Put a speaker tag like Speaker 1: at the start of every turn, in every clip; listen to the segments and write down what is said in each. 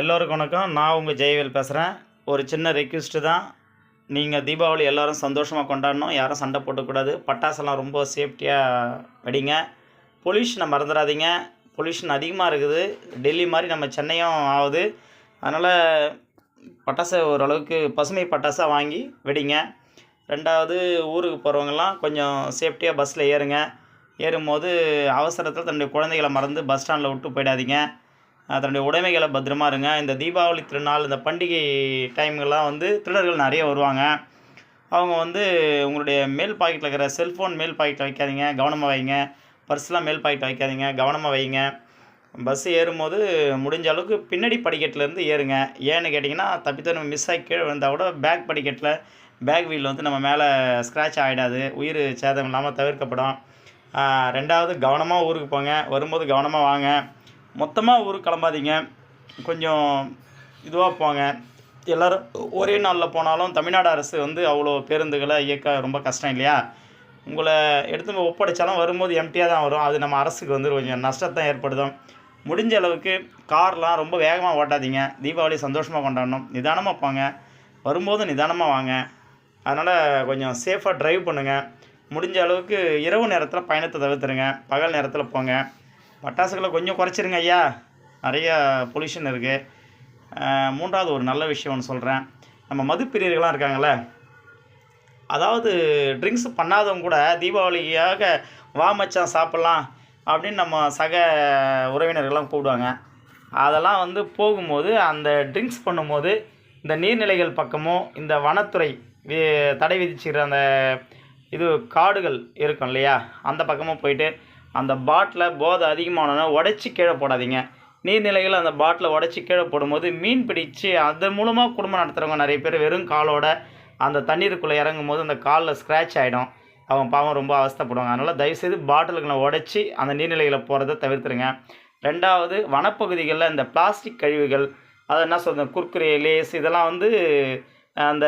Speaker 1: எல்லோருக்கும் வணக்கம். நான் உங்கள் ஜெயவேல் பேசுகிறேன். ஒரு சின்ன ரெக்வெஸ்ட்டு தான். நீங்கள் தீபாவளி எல்லோரும் சந்தோஷமாக கொண்டாடணும். யாரும் சண்டை போட்டுக்கூடாது. பட்டாசெல்லாம் ரொம்ப சேஃப்டியாக வெடிங்க. பொல்யூஷனை மறந்துடாதீங்க. பொல்யூஷன் அதிகமாக இருக்குது. டெல்லி மாதிரி நம்ம சென்னையும் ஆகுது. அதனால் பட்டாசை ஓரளவுக்கு பசுமை பட்டாசாக வாங்கி வெடிங்க. ரெண்டாவது, ஊருக்கு போகிறவங்கலாம் கொஞ்சம் சேஃப்டியாக பஸ்ஸில் ஏறுங்க. ஏறும்போது அவசரத்தில் தன்னுடைய குழந்தைகளை மறந்து பஸ் ஸ்டாண்டில் விட்டு போயிடாதீங்க. தன்னுடைய உடைமைகளை பத்திரமா இருங்க. இந்த தீபாவளி திருநாள், இந்த பண்டிகை டைம்கள்லாம் திருடர்கள் நிறைய வருவாங்க. அவங்க உங்களுடைய மேல் பாக்கெட்டில் இருக்கிற செல்ஃபோன் மேல் பாக்கெட்டில் வைக்காதீங்க, கவனமாக வைங்க. பர்ஸ்லாம் மேல் பாக்கெட்டில் வைக்காதீங்க, கவனமாக வைங்க. பஸ்ஸு ஏறும்போது முடிஞ்ச அளவுக்கு பின்னாடி படிக்கட்டிலேருந்து ஏறுங்க. ஏன்னு கேட்டிங்கன்னா, தப்பித்தவரை மிஸ் ஆகி கீழே விழுந்தால் கூட பேக் படிக்கட்டில் பேக் வீல் நம்ம மேலே ஸ்க்ராட்ச் ஆகிடாது. உயிர் சேதம் இல்லாமல் தவிர்க்கப்படும். ரெண்டாவது, கவனமாக ஊருக்கு போங்க. வரும்போது கவனமாக வாங்க. மொத்தமாக ஊருக்கு கிளம்பாதீங்க. கொஞ்சம் இதுவாக போங்க. எல்லோரும் ஒரே நாளில் போனாலும் தமிழ்நாடு அரசு அவ்வளோ பேருந்துகளை இயக்க ரொம்ப கஷ்டம் இல்லையா? உங்களை எடுத்து ஒப்படைச்சாலும் வரும்போது எம்டியாக தான் வரும். அது நம்ம அரசுக்கு கொஞ்சம் நஷ்டத்தான் ஏற்படுத்தும். முடிஞ்ச அளவுக்கு கார்லாம் ரொம்ப வேகமாக ஓட்டாதீங்க. தீபாவளி சந்தோஷமாக கொண்டாடணும். நிதானமாக போங்க. வரும்போது நிதானமாக வாங்க. அதனால் கொஞ்சம் சேஃபாக ட்ரைவ் பண்ணுங்கள். முடிஞ்ச அளவுக்கு இரவு நேரத்தில் பயணத்தை தவிர்த்துருங்க. பகல் நேரத்தில் போங்க. பட்டாசுகளை கொஞ்சம் குறைச்சிருங்க ஐயா. நிறையா பொல்யூஷன் இருக்குது. மூன்றாவது ஒரு நல்ல விஷயம் ஒன்று சொல்கிறேன். நம்ம மதுப்பிரியர்கள்லாம் இருக்காங்களே, அதாவது ட்ரிங்க்ஸ் பண்ணாதவங்க கூட தீபாவளிக்காக வா மச்சான் சாப்பிட்லாம் அப்படின்னு நம்ம சக உறவினர்கள்லாம் கூப்பிடுவாங்க. அதெல்லாம் போகும்போது அந்த ட்ரிங்க்ஸ் பண்ணும்போது இந்த நீர்நிலைகள் பக்கமோ இந்த வனத்துறை தடை விதிச்சுக்கிற அந்த காடுகள் இருக்கும் இல்லையா, அந்த பக்கமும் போயிட்டு அந்த பாட்டில் போதை அதிகமானோன்னா உடச்சி கீழே போடாதீங்க. நீர்நிலைகள் அந்த பாட்டிலை உடச்சி கீழே போடும்போது மீன் பிடிச்சி அதன் மூலமாக குடும்பம் நடத்துகிறவங்க நிறைய பேர் வெறும் காலோட அந்த தண்ணீருக்குள்ளே இறங்கும் போது அந்த காலில் ஸ்க்ராட்ச் ஆகிடும். அவங்க பாவம் ரொம்ப அவஸ்தைப்படுவாங்க. அதனால் தயவுசெய்து பாட்டிலுங்களை உடச்சி அந்த நீர்நிலைகளை போகிறத தவிர்த்துருங்க. ரெண்டாவது, வனப்பகுதிகளில் இந்த பிளாஸ்டிக் கழிவுகள், அதை என்ன சொல்கிறது, குர்குரே, லேஸ் இதெல்லாம் அந்த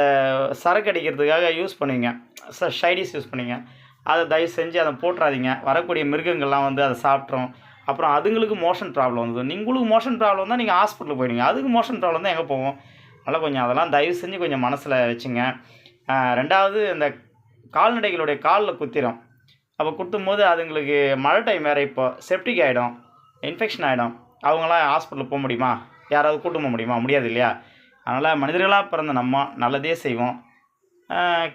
Speaker 1: சரக்கு அடிக்கிறதுக்காக யூஸ் பண்ணுவீங்க, ஷைடிஸ் யூஸ் பண்ணுவீங்க. அதை தயவு செஞ்சு அதை போட்டுறாதீங்க. வரக்கூடிய மிருகங்கள்லாம் அதை சாப்பிட்றோம். அப்புறம் அதுங்களுக்கு மோஷன் ப்ராப்ளம் உங்களுக்கு மோஷன் ப்ராப்ளம் தான், நீங்கள் ஹாஸ்பிட்டலுக்கு போயிடுங்க. அதுக்கு மோஷன் ப்ராப்ளம் தான் எங்கே போவோம்? அதனால் கொஞ்சம் அதெல்லாம் தயவு செஞ்சு கொஞ்சம் மனசில் வச்சுங்க. ரெண்டாவது, இந்த கால்நடைகளுடைய காலில் குத்திரும். அப்போ குத்தும்போது அதுங்களுக்கு மழை டைம் வேறு, இப்போ செப்டிக் ஆகிடும், இன்ஃபெக்ஷன் ஆகிடும். அவங்களாம் ஹாஸ்பிட்டலுக்கு போக முடியுமா? யாராவது கூட்டு போக முடியுமா? முடியாது இல்லையா? அதனால் மனிதர்களாக பிறந்த நம்ம நல்லதே செய்வோம்.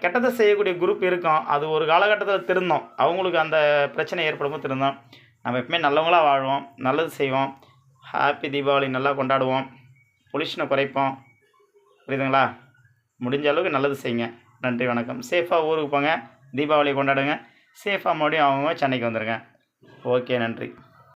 Speaker 1: கெட்டதை செய்யக்கூடிய குரூப் இருக்கும். அது ஒரு காலகட்டத்தில் திருந்தோம். அவங்களுக்கு அந்த பிரச்சனை ஏற்படும்போது திருந்தோம். நம்ம எப்பவுமே நல்லவங்களாக வாழ்வோம், நல்லது செய்வோம். ஹாப்பி தீபாவளி நல்லா கொண்டாடுவோம். பொல்யூஷனை குறைப்போம். புரியுதுங்களா? முடிஞ்ச அளவுக்கு நல்லது செய்யுங்க. நன்றி, வணக்கம். சேஃபாக ஊருக்கு போங்க. தீபாவளி கொண்டாடுங்க. சேஃபாக மறுபடியும் அவங்க சென்னைக்கு வந்துடுங்க. ஓகே, நன்றி.